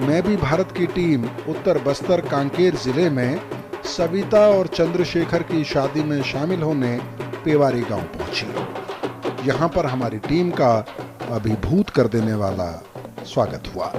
मैं भी भारत की टीम उत्तर बस्तर कांकेर जिले में सविता और चंद्रशेखर की शादी में शामिल होने पेवारी गांव पहुंची। यहां पर हमारी टीम का अभिभूत कर देने वाला स्वागत हुआ।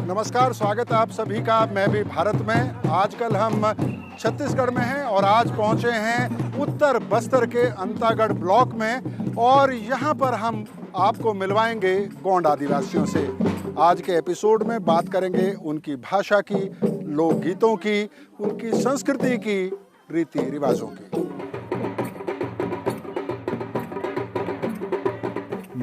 नमस्कार, स्वागत है आप सभी का मैं भी भारत में। आजकल हम छत्तीसगढ़ में हैं और आज पहुंचे हैं उत्तर बस्तर के अंतागढ़ ब्लॉक में और यहां पर हम आपको मिलवाएंगे गोंड आदिवासियों से। आज के एपिसोड में बात करेंगे उनकी भाषा की, लोकगीतों की, उनकी संस्कृति की, रीति रिवाजों की।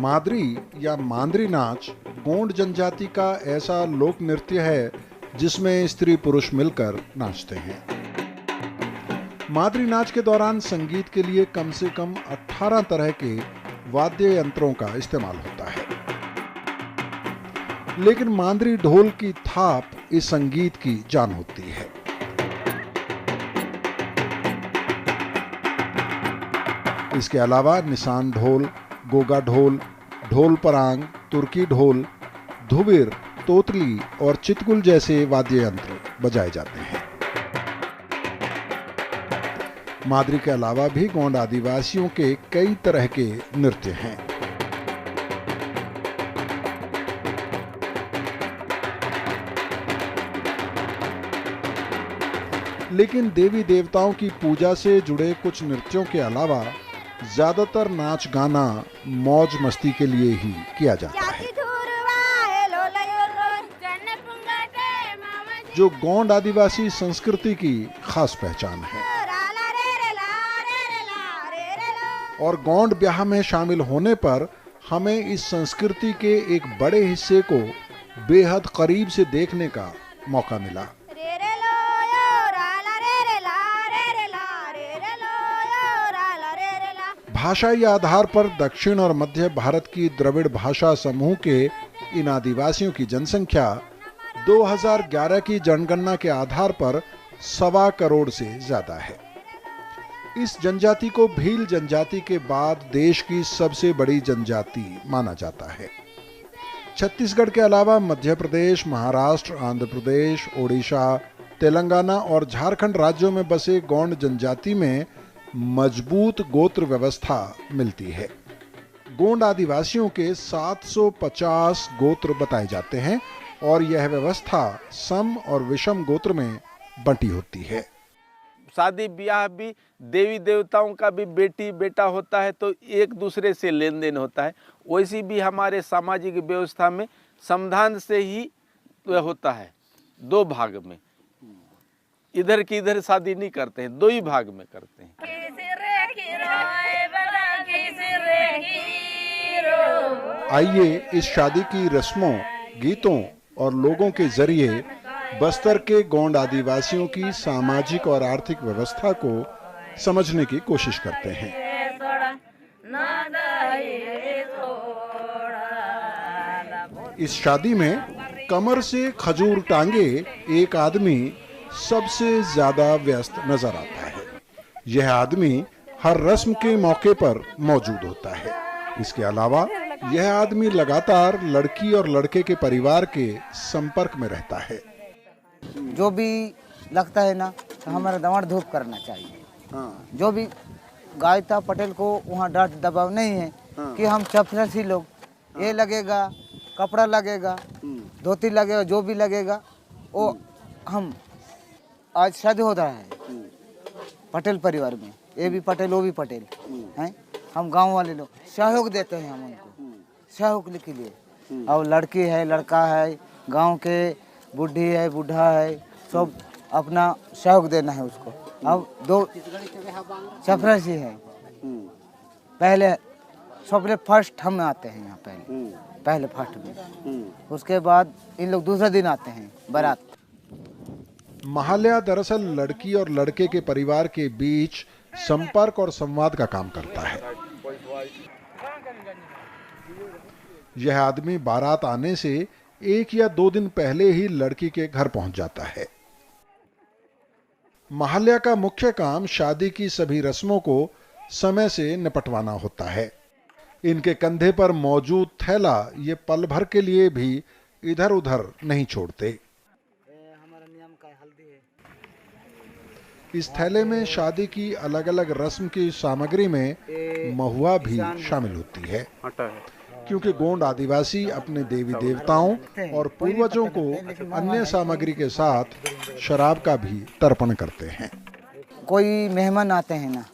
मादरी या मांदरी नाच गोंड जनजाति का ऐसा लोक नृत्य है जिसमें स्त्री पुरुष मिलकर नाचते हैं। मादरी नाच के दौरान संगीत के लिए कम से कम 18 तरह के वाद्य यंत्रों का इस्तेमाल होता है, लेकिन मांदरी ढोल की थाप इस संगीत की जान होती है। इसके अलावा निशान ढोल, गोगा ढोल, ढोल परांग, तुर्की ढोल, धुबिर, तोतली और चितकुल जैसे वाद्य यंत्र बजाए जाते हैं। मादरी के अलावा भी गोंड आदिवासियों के कई तरह के नृत्य हैं। लेकिन देवी देवताओं की पूजा से जुड़े कुछ नृत्यों के अलावा ज्यादातर नाच गाना मौज मस्ती के लिए ही किया जाता है, जो गोंड आदिवासी संस्कृति की खास पहचान है। और गोंड ब्याह में शामिल होने पर हमें इस संस्कृति के एक बड़े हिस्से को बेहद करीब से देखने का मौका मिला। भाषाई आधार पर दक्षिण और मध्य भारत की द्रविड़ भाषा समूह के इन आदिवासियों की जनसंख्या 2011 की जनगणना के आधार पर 1.25 करोड़ से ज्यादा है। इस जनजाति को भील जनजाति के बाद देश की सबसे बड़ी जनजाति माना जाता है। छत्तीसगढ़ के अलावा मध्य प्रदेश, महाराष्ट्र, आंध्र प्रदेश, ओडिशा, तेलंगाना और झारखंड राज्यों में बसे गोंड जनजाति में मजबूत गोत्र व्यवस्था मिलती है। गोंड आदिवासियों के 750 गोत्र बताए जाते हैं और यह व्यवस्था सम और विषम गोत्र में बंटी होती है। शादी ब्याह भी देवी देवताओं का भी बेटी बेटा होता है तो एक दूसरे से लेन देन होता है। वैसी भी हमारे सामाजिक व्यवस्था में संविधान से ही होता है, 2 भाग में। इधर की इधर शादी नहीं करते हैं, 2 ही भाग में करते हैं। आइए इस शादी की रस्मों, गीतों और लोगों के जरिए बस्तर के गोंड आदिवासियों की सामाजिक और आर्थिक व्यवस्था को समझने की कोशिश करते हैं। इस शादी में कमर से खजूर टांगे एक आदमी सबसे ज्यादा व्यस्त नजर आता है। यह आदमी हर रस्म के मौके पर मौजूद होता है। इसके अलावा यह आदमी लगातार लड़की और लड़के के परिवार के संपर्क में रहता है। जो भी लगता है ना तो हमारा दमाड़ धूप करना चाहिए। जो भी गायता पटेल को वहाँ डांट दबाव नहीं है कि हम चपरासी लोग, ये लगेगा, कपड़ा लगेगा, धोती लगेगा, जो भी लगेगा वो हम आज शादी हो रहा है पटेल परिवार में, ये भी पटेल वो भी पटेल हैं। हम गांव वाले लोग सहयोग देते हैं, हम उनको सहयोग के लिए। और लड़की है, लड़का है, गांव के बुढ़ी है, बूढ़ा है, सब अपना सहयोग देना है उसको। अब दो चपरासी है, पहले सबसे फर्स्ट हम आते हैं यहाँ, पहले फर्स्ट में, उसके बाद इन लोग दूसरा दिन आते हैं बारात। महाल्या दरअसल लड़की और लड़के के परिवार के बीच संपर्क और संवाद का काम करता है। यह आदमी बारात आने से 1 या 2 दिन पहले ही लड़की के घर पहुंच जाता है। महाल्या का मुख्य काम शादी की सभी रस्मों को समय से निपटवाना होता है। इनके कंधे पर मौजूद थैला ये पल भर के लिए भी इधर उधर नहीं छोड़ते। इस थैले में शादी की अलग अलग रस्म की सामग्री में महुआ भी शामिल होती है, क्योंकि गोंड आदिवासी अपने देवी देवताओं और पूर्वजों को अन्य सामग्री के साथ शराब का भी तर्पण करते हैं। कोई मेहमान आते हैं ना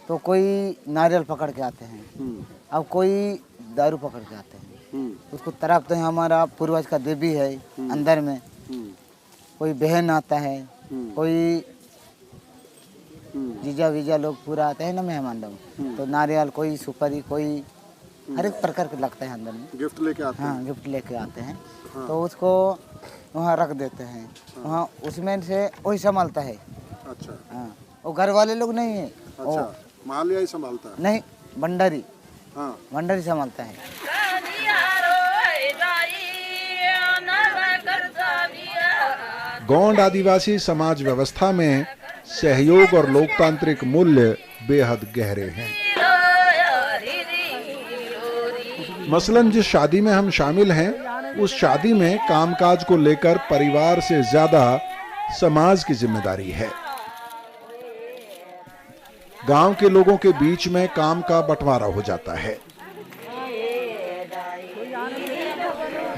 तो कोई नारियल पकड़ के आते हैं, अब कोई दारू पकड़ के आते हैं, उसको तरफते हैं। हमारा पूर्वज का देवी है अंदर में। कोई बहन आता है, कोई जीजा वीजा लोग पूरा आते हैं ना मेहमान लोग, तो नारियल, कोई सुपारी, कोई हर एक प्रकार के लगता है अंदर में। गिफ्ट लेके आते हैं। हाँ, गिफ्ट लेके आते हैं। तो उसको वहाँ रख देते हैं। वहाँ उसमें से वही संभालता है। अच्छा। हाँ, वो घर वाले लोग नहीं है। अच्छा, महाल्या ही संभालता है? नहीं, भंडारी। हाँ, भंडारी संभालता है। गोंड आदिवासी समाज व्यवस्था में सहयोग और लोकतांत्रिक मूल्य बेहद गहरे हैं। मसलन जिस शादी में हम शामिल हैं, उस शादी में कामकाज को लेकर परिवार से ज्यादा समाज की जिम्मेदारी है। गांव के लोगों के बीच में काम का बंटवारा हो जाता है।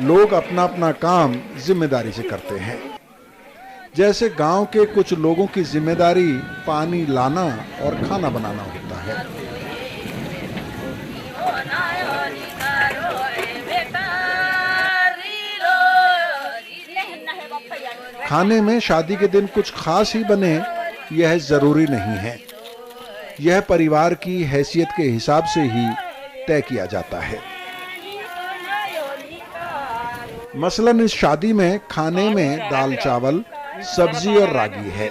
लोग अपना अपना काम जिम्मेदारी से करते हैं। जैसे गांव के कुछ लोगों की जिम्मेदारी पानी लाना और खाना बनाना होता है। खाने में शादी के दिन कुछ खास ही बने, यह जरूरी नहीं है। यह परिवार की हैसियत के हिसाब से ही तय किया जाता है। मसलन इस शादी में खाने में दाल चावल, सब्जी और रागी है।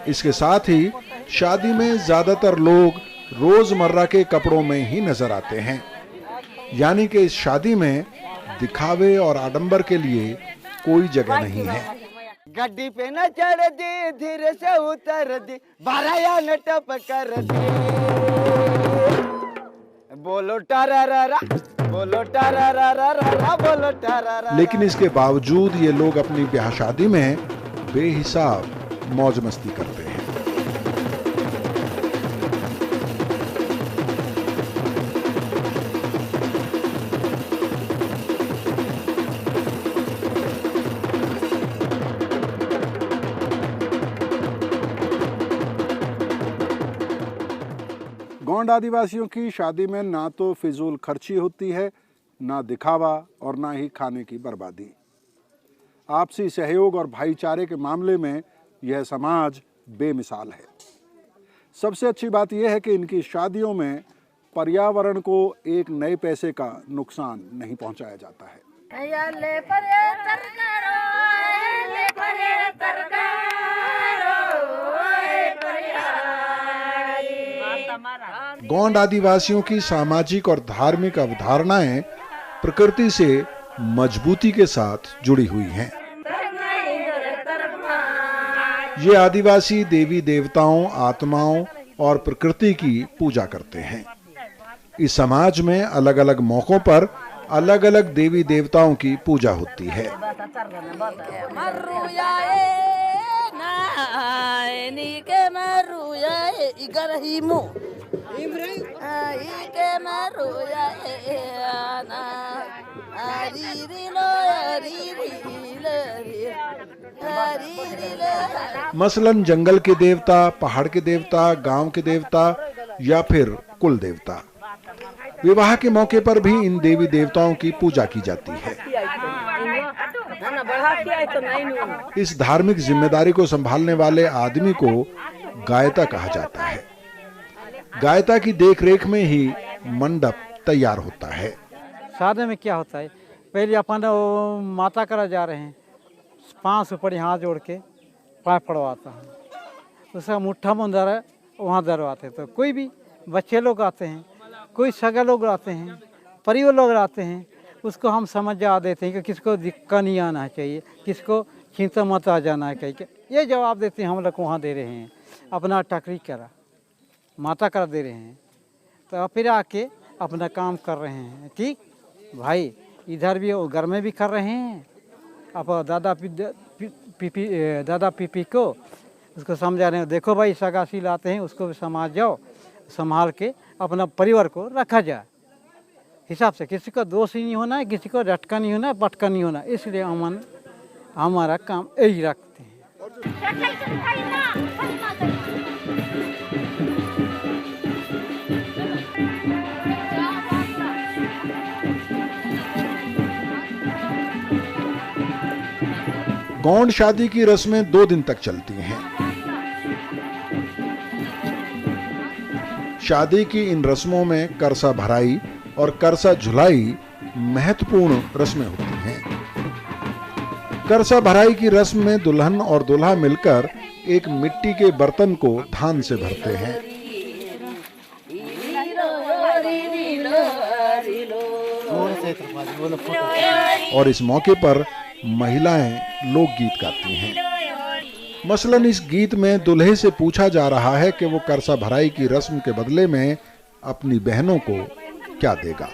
इसके साथ ही शादी में ज्यादातर लोग रोजमर्रा के कपड़ों में ही नजर आते हैं, यानी कि इस शादी में दिखावे और आडंबर के लिए कोई जगह नहीं है। गड्डी पे न चढ़ दी, धीरे से उतर दी, बाराया न टपकर दी, बोलो टारारा, बोलो टारारा, बोलो टारारा। लेकिन इसके बावजूद ये लोग अपनी ब्याह शादी में बेहिसाब मौज मस्ती करते हैं। गोंड आदिवासियों की शादी में ना तो फिजूल खर्ची होती है, ना दिखावा और ना ही खाने की बर्बादी। आपसी सहयोग और भाईचारे के मामले में यह समाज बेमिसाल है। सबसे अच्छी बात यह है कि इनकी शादियों में पर्यावरण को एक नए पैसे का नुकसान नहीं पहुंचाया जाता है। गोंड आदिवासियों की सामाजिक और धार्मिक अवधारणाएं प्रकृति से मजबूती के साथ जुड़ी हुई हैं। ये आदिवासी देवी देवताओं, आत्माओं और प्रकृति की पूजा करते हैं। इस समाज में अलग अलग मौकों पर अलग अलग देवी देवताओं की पूजा होती है। मसलन जंगल के देवता, पहाड़ के देवता, गांव के देवता या फिर कुल देवता। विवाह के मौके पर भी इन देवी देवताओं की पूजा की जाती है। इस धार्मिक जिम्मेदारी को संभालने वाले आदमी को गायता कहा जाता है। गायता की देखरेख में ही मंडप तैयार होता है। शादी में क्या होता है, पहले अपन माता करा जा रहे हैं, पाँव से ऊपर हाथ जोड़ के पाँव पड़वाता है, उसका मुट्ठा मुंदर वहाँ दरवाते। तो कोई भी बच्चे लोग आते हैं, कोई सगा लोग आते हैं, परिवार लोग आते हैं, उसको हम समझ जा देते हैं कि किसको दिक्कत नहीं आना चाहिए, किसको चिंता मत आ जाना चाहिए। ये जवाब देते हैं हम लोग वहाँ दे रहे हैं, अपना टकरी करा माता कर दे रहे हैं, तो फिर आके अपना काम कर रहे हैं। ठीक भाई, इधर भी घर में भी कर रहे हैं। अब दादा पीपी को उसको समझा रहे हैं, देखो भाई सगासी लाते हैं, उसको भी समाज जाओ, संभाल के अपना परिवार को रखा जाए हिसाब से। किसी को दोष ही नहीं होना है, किसी को रटका नहीं होना है, पटका नहीं होना। इसलिए हमारा काम यही रखते हैं। गौंड शादी की रस्में 2 दिन तक चलती हैं। शादी की इन रस्मों में करसा भराई और करसा झुलाई महत्वपूर्ण रस्में होती हैं। करसा भराई की रस्म में दुल्हन और दूल्हा मिलकर एक मिट्टी के बर्तन को धान से भरते हैं। और इस मौके पर महिलाएं लोकगीत गाती हैं। मसलन इस गीत में दूल्हे से पूछा जा रहा है कि वो करसा भराई की रस्म के बदले में अपनी बहनों को क्या देगा।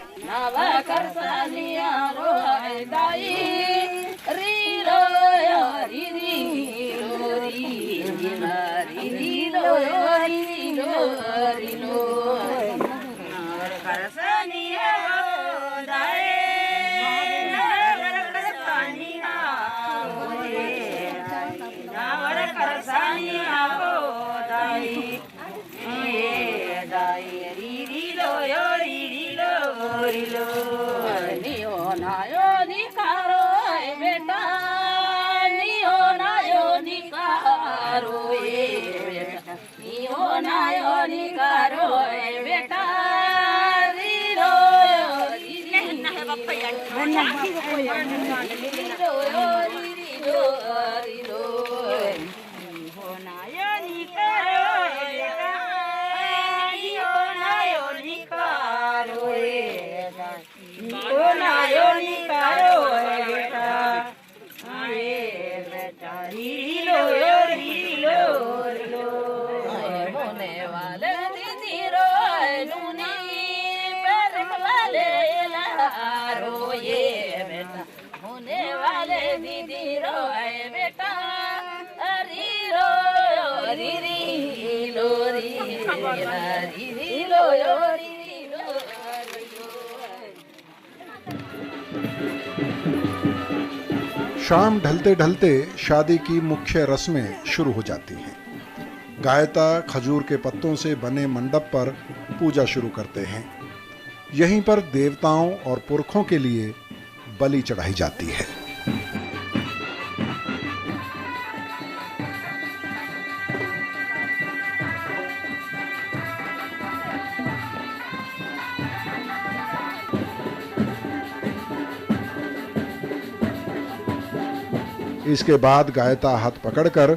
शाम ढलते ढलते शादी की मुख्य रस्में शुरू हो जाती हैं। गायता खजूर के पत्तों से बने मंडप पर पूजा शुरू करते हैं। यहीं पर देवताओं और पुरखों के लिए बलि चढ़ाई जाती है। इसके बाद गायता हाथ पकड़कर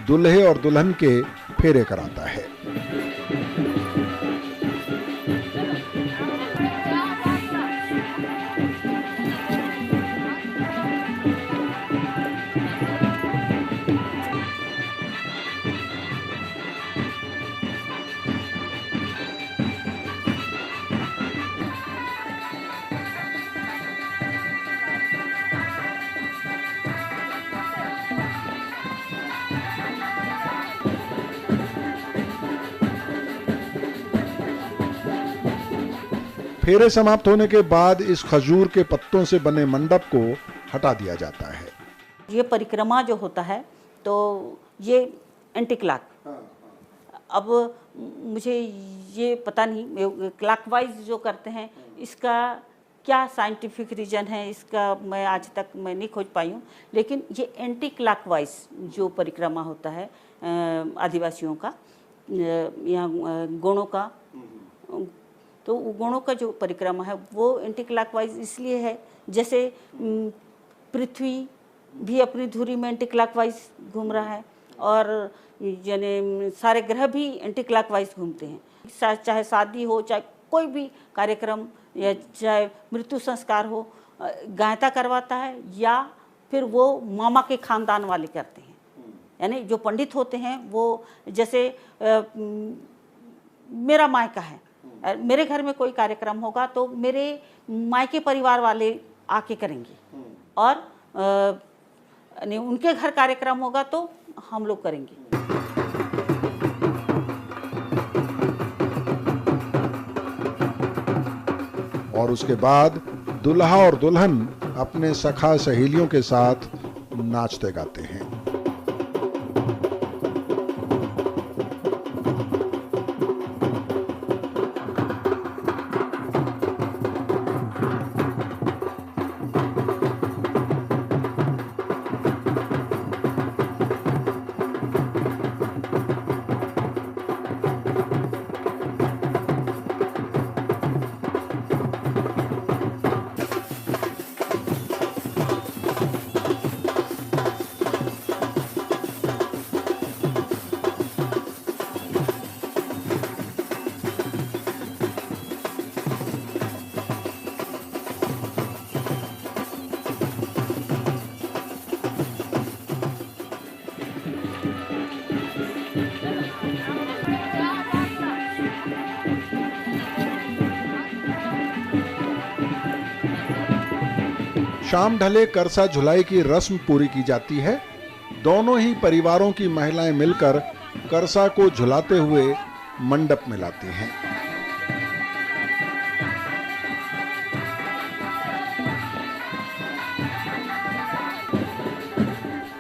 दूल्हे और दुल्हन के फेरे कराता है। फेरे समाप्त होने के बाद इस खजूर के पत्तों से बने मंडप को हटा दिया जाता है। ये परिक्रमा जो होता है तो ये एंटी क्लॉक, अब मुझे ये पता नहीं क्लॉकवाइज जो करते हैं इसका क्या साइंटिफिक रीजन है, इसका मैं आज तक मैं नहीं खोज पाई हूँ, लेकिन ये एंटी क्लॉकवाइज जो परिक्रमा होता है आदिवासियों का, यहाँ गौड़ों का, तो गौड़ों का जो परिक्रमा है वो एंटी क्लॉकवाइज इसलिए है जैसे पृथ्वी भी अपनी धुरी में एंटी क्लॉकवाइज घूम रहा है और यानी सारे ग्रह भी एंटी क्लॉकवाइज घूमते हैं। चाहे शादी हो, चाहे कोई भी कार्यक्रम या चाहे मृत्यु संस्कार हो, गायता करवाता है या फिर वो मामा के खानदान वाले करते हैं। यानी जो पंडित होते हैं वो जैसे मेरा मायका है, मेरे घर में कोई कार्यक्रम होगा तो मेरे मायके परिवार वाले आके करेंगे और उनके घर कार्यक्रम होगा तो हम लोग करेंगे। और उसके बाद दुल्हा और दुल्हन अपने सखा सहेलियों के साथ नाचते गाते हैं। शाम ढले करसा झुलाई की रस्म पूरी की जाती है। दोनों ही परिवारों की महिलाएं मिलकर करसा को झुलाते हुए मंडप में लाती हैं।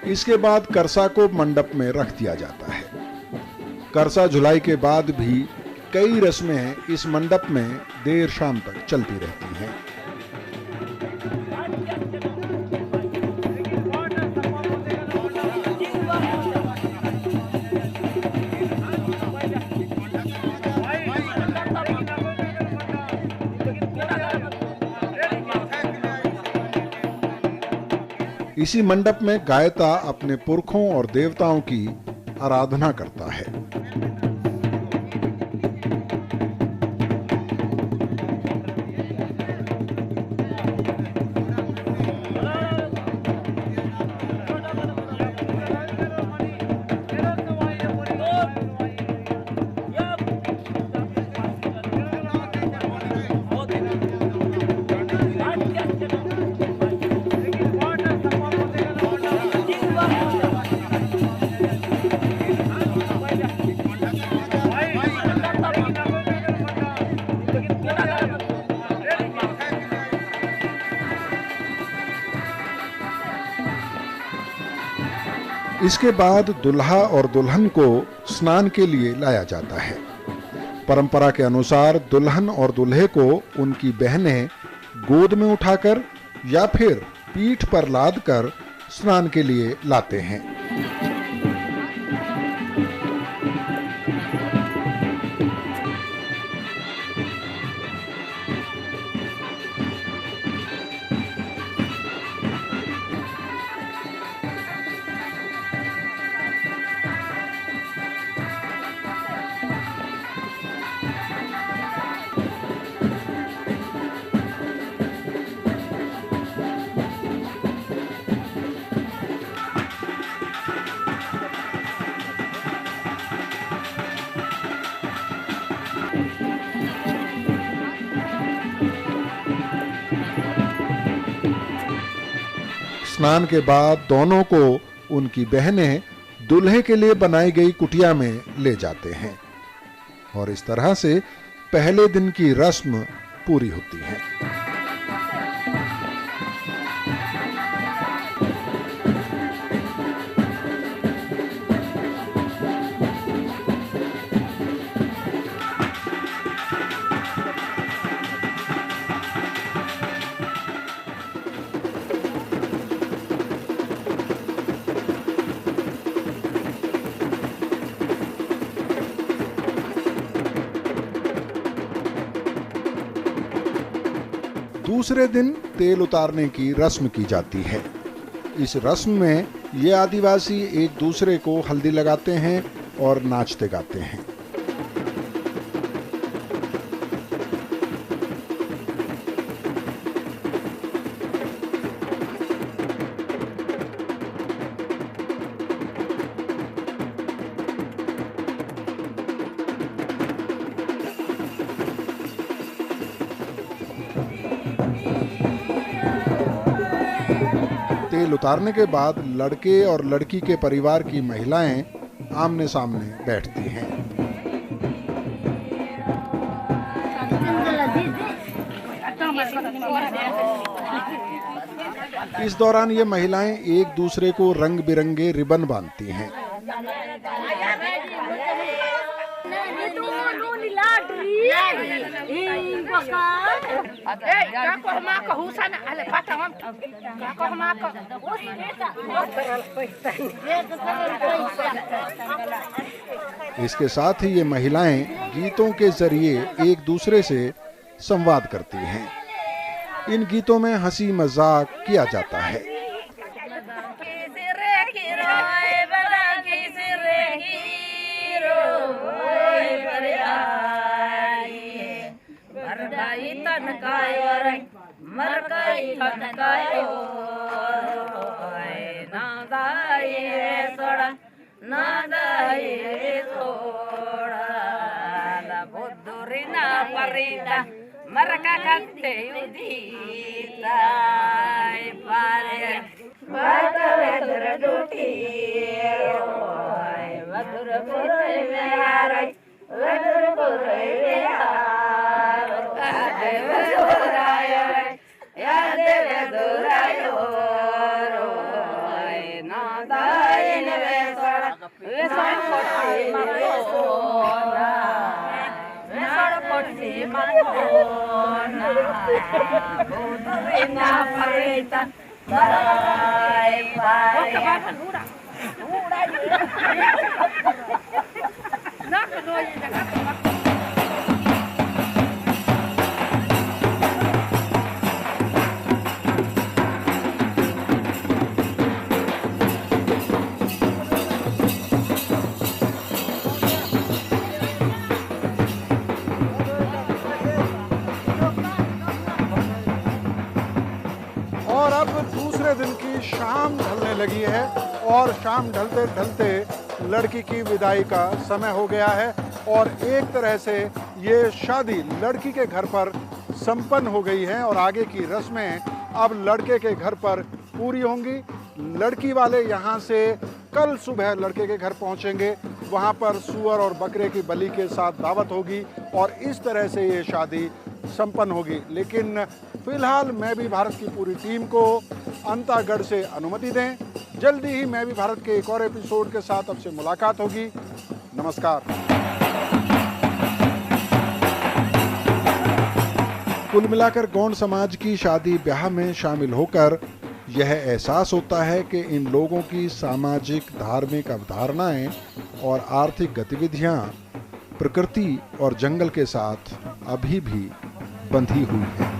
इसके बाद करसा को मंडप में रख दिया जाता है। करसा झुलाई के बाद भी कई रस्में इस मंडप में देर शाम तक चलती रहती हैं। इसी मंडप में गायता अपने पुरखों और देवताओं की आराधना करता है। इसके बाद दुल्हा और दुल्हन को स्नान के लिए लाया जाता है। परंपरा के अनुसार दुल्हन और दुल्हे को उनकी बहनें गोद में उठाकर या फिर पीठ पर लादकर स्नान के लिए लाते हैं। स्नान के बाद दोनों को उनकी बहनें दूल्हे के लिए बनाई गई कुटिया में ले जाते हैं और इस तरह से पहले दिन की रस्म पूरी होती है। दूसरे दिन तेल उतारने की रस्म की जाती है। इस रस्म में ये आदिवासी एक दूसरे को हल्दी लगाते हैं और नाचते गाते हैं। तेल उतारने के बाद लड़के और लड़की के परिवार की महिलाएं आमने सामने बैठती हैं। इस दौरान ये महिलाएं एक दूसरे को रंग बिरंगे रिबन बांधती हैं। इसके साथ ही ये महिलाएं गीतों के जरिए एक दूसरे से संवाद करती हैं। इन गीतों में हंसी मजाक किया जाता है। Maraka kante udita pare bata vedra duti oi vadura purai veharai vedra purai vehar kade vedurayo ya de vedurayo oi nadai ne vesara vesara kotai mara और अब दूसरे दिन की शाम ढलने लगी है और शाम ढलते ढलते लड़की की विदाई का समय हो गया है और एक तरह से ये शादी लड़की के घर पर संपन्न हो गई है और आगे की रस्में अब लड़के के घर पर पूरी होंगी। लड़की वाले यहाँ से कल सुबह लड़के के घर पहुँचेंगे, वहाँ पर सुअर और बकरे की बलि के साथ दावत होगी और इस तरह से ये शादी संपन्न होगी। लेकिन फिलहाल मैं भी भारत की पूरी टीम को अंतागढ़ से अनुमति दें। जल्दी ही मैं भी भारत के एक और एपिसोड के साथ आपसे मुलाकात होगी। नमस्कार। कुल मिलाकर गौंड समाज की शादी ब्याह में शामिल होकर यह एहसास होता है कि इन लोगों की सामाजिक, धार्मिक अवधारणाएं और आर्थिक गतिविधियां प्रकृति और जंगल के साथ अभी भी बंधी हुई हैं।